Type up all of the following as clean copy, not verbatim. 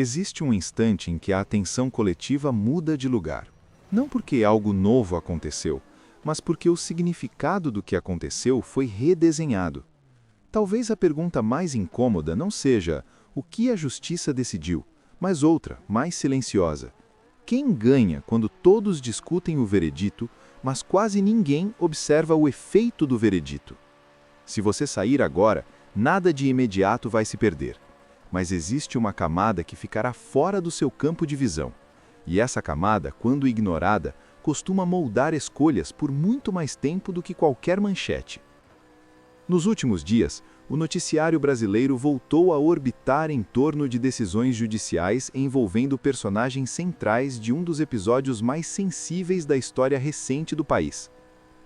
Existe um instante em que a atenção coletiva muda de lugar. Não porque algo novo aconteceu, mas porque o significado do que aconteceu foi redesenhado. Talvez a pergunta mais incômoda não seja o que a justiça decidiu, mas outra, mais silenciosa. Quem ganha quando todos discutem o veredito, mas quase ninguém observa o efeito do veredito? Se você sair agora, nada de imediato vai se perder. Mas existe uma camada que ficará fora do seu campo de visão. E essa camada, quando ignorada, costuma moldar escolhas por muito mais tempo do que qualquer manchete. Nos últimos dias, o noticiário brasileiro voltou a orbitar em torno de decisões judiciais envolvendo personagens centrais de um dos episódios mais sensíveis da história recente do país.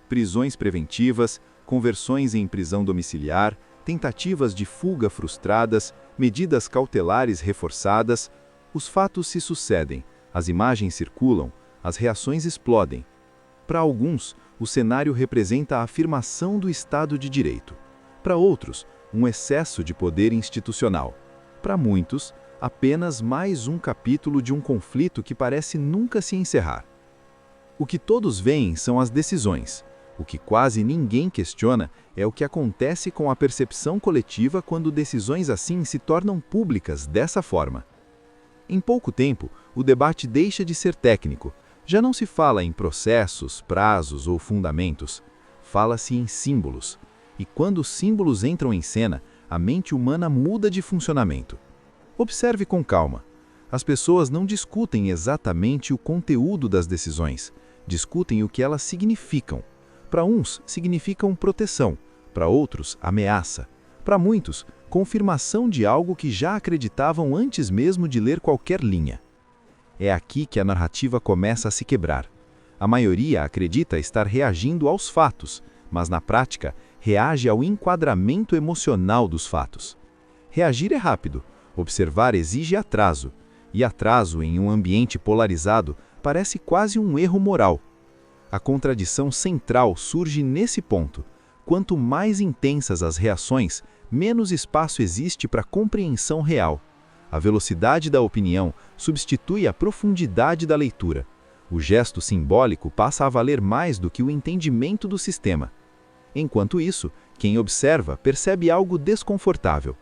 Prisões preventivas, conversões em prisão domiciliar, tentativas de fuga frustradas, medidas cautelares reforçadas, os fatos se sucedem, as imagens circulam, as reações explodem. Para alguns, o cenário representa a afirmação do Estado de Direito. Para outros, um excesso de poder institucional. Para muitos, apenas mais um capítulo de um conflito que parece nunca se encerrar. O que todos veem são as decisões. O que quase ninguém questiona é o que acontece com a percepção coletiva quando decisões assim se tornam públicas dessa forma. Em pouco tempo, o debate deixa de ser técnico. Já não se fala em processos, prazos ou fundamentos. Fala-se em símbolos. E quando os símbolos entram em cena, a mente humana muda de funcionamento. Observe com calma. As pessoas não discutem exatamente o conteúdo das decisões. Discutem o que elas significam. Para uns, significam proteção. Para outros, ameaça. Para muitos, confirmação de algo que já acreditavam antes mesmo de ler qualquer linha. É aqui que a narrativa começa a se quebrar. A maioria acredita estar reagindo aos fatos, mas na prática, reage ao enquadramento emocional dos fatos. Reagir é rápido, observar exige atraso, e atraso em um ambiente polarizado parece quase um erro moral. A contradição central surge nesse ponto. Quanto mais intensas as reações, menos espaço existe para compreensão real. A velocidade da opinião substitui a profundidade da leitura. O gesto simbólico passa a valer mais do que o entendimento do sistema. Enquanto isso, quem observa percebe algo desconfortável.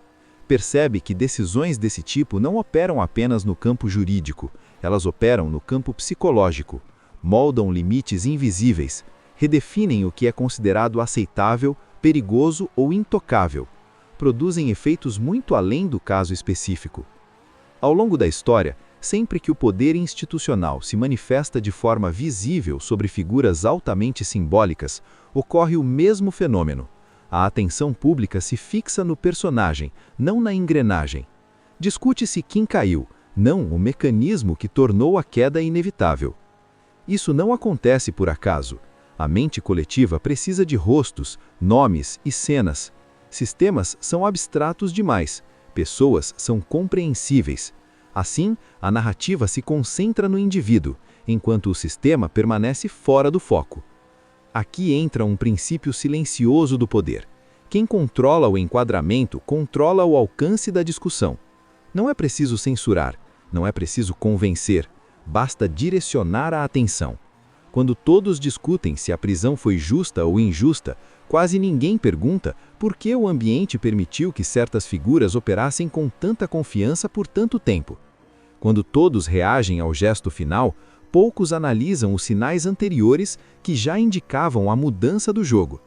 Percebe que decisões desse tipo não operam apenas no campo jurídico, elas operam no campo psicológico. Moldam limites invisíveis, redefinem o que é considerado aceitável, perigoso ou intocável. Produzem efeitos muito além do caso específico. Ao longo da história, sempre que o poder institucional se manifesta de forma visível sobre figuras altamente simbólicas, ocorre o mesmo fenômeno. A atenção pública se fixa no personagem, não na engrenagem. Discute-se quem caiu, não o mecanismo que tornou a queda inevitável. Isso não acontece por acaso. A mente coletiva precisa de rostos, nomes e cenas. Sistemas são abstratos demais. Pessoas são compreensíveis. Assim, a narrativa se concentra no indivíduo, enquanto o sistema permanece fora do foco. Aqui entra um princípio silencioso do poder. Quem controla o enquadramento controla o alcance da discussão. Não é preciso censurar, não é preciso convencer, basta direcionar a atenção. Quando todos discutem se a prisão foi justa ou injusta, quase ninguém pergunta por que o ambiente permitiu que certas figuras operassem com tanta confiança por tanto tempo. Quando todos reagem ao gesto final, poucos analisam os sinais anteriores que já indicavam a mudança do jogo.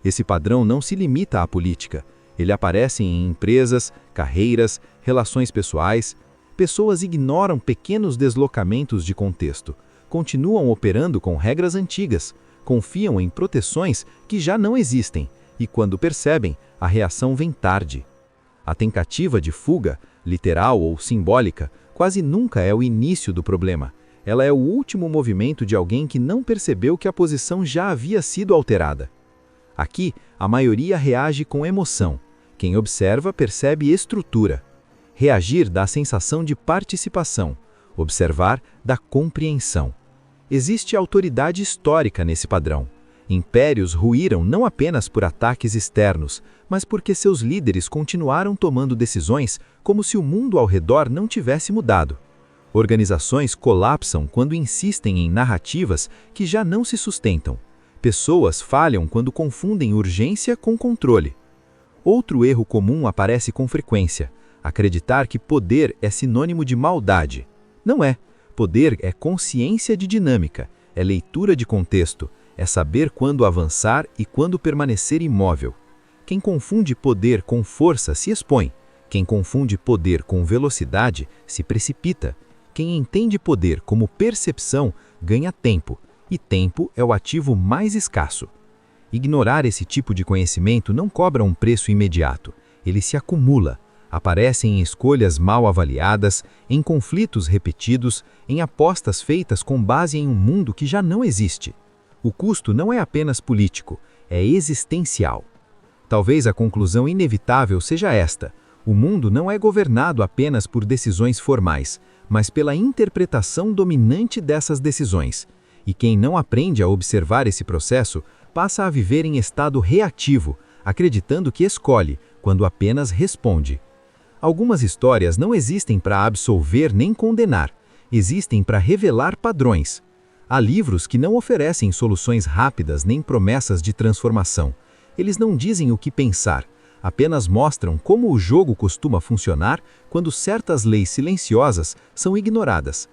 Esse padrão não se limita à política. Ele aparece em empresas, carreiras, relações pessoais. Pessoas ignoram pequenos deslocamentos de contexto, continuam operando com regras antigas, confiam em proteções que já não existem e, quando percebem, a reação vem tarde. A tentativa de fuga, literal ou simbólica, quase nunca é o início do problema. Ela é o último movimento de alguém que não percebeu que a posição já havia sido alterada. Aqui, a maioria reage com emoção. Quem observa percebe estrutura. Reagir dá a sensação de participação. Observar dá compreensão. Existe autoridade histórica nesse padrão. Impérios ruíram não apenas por ataques externos, mas porque seus líderes continuaram tomando decisões como se o mundo ao redor não tivesse mudado. Organizações colapsam quando insistem em narrativas que já não se sustentam. Pessoas falham quando confundem urgência com controle. Outro erro comum aparece com frequência: acreditar que poder é sinônimo de maldade. Não é. Poder é consciência de dinâmica, é leitura de contexto, é saber quando avançar e quando permanecer imóvel. Quem confunde poder com força se expõe. Quem confunde poder com velocidade se precipita. Quem entende poder como percepção ganha tempo, e tempo é o ativo mais escasso. Ignorar esse tipo de conhecimento não cobra um preço imediato, ele se acumula. Aparece em escolhas mal avaliadas, em conflitos repetidos, em apostas feitas com base em um mundo que já não existe. O custo não é apenas político, é existencial. Talvez a conclusão inevitável seja esta: o mundo não é governado apenas por decisões formais, mas pela interpretação dominante dessas decisões. E quem não aprende a observar esse processo passa a viver em estado reativo, acreditando que escolhe, quando apenas responde. Algumas histórias não existem para absolver nem condenar, existem para revelar padrões. Há livros que não oferecem soluções rápidas nem promessas de transformação. Eles não dizem o que pensar, apenas mostram como o jogo costuma funcionar quando certas leis silenciosas são ignoradas.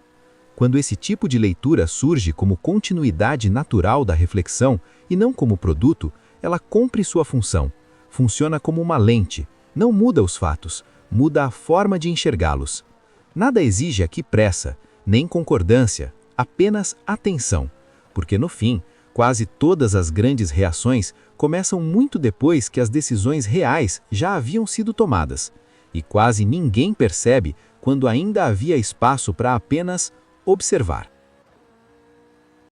Quando esse tipo de leitura surge como continuidade natural da reflexão e não como produto, ela cumpre sua função. Funciona como uma lente, não muda os fatos, muda a forma de enxergá-los. Nada exige aqui pressa, nem concordância, apenas atenção, porque no fim, quase todas as grandes reações começam muito depois que as decisões reais já haviam sido tomadas, e quase ninguém percebe quando ainda havia espaço para apenas observar.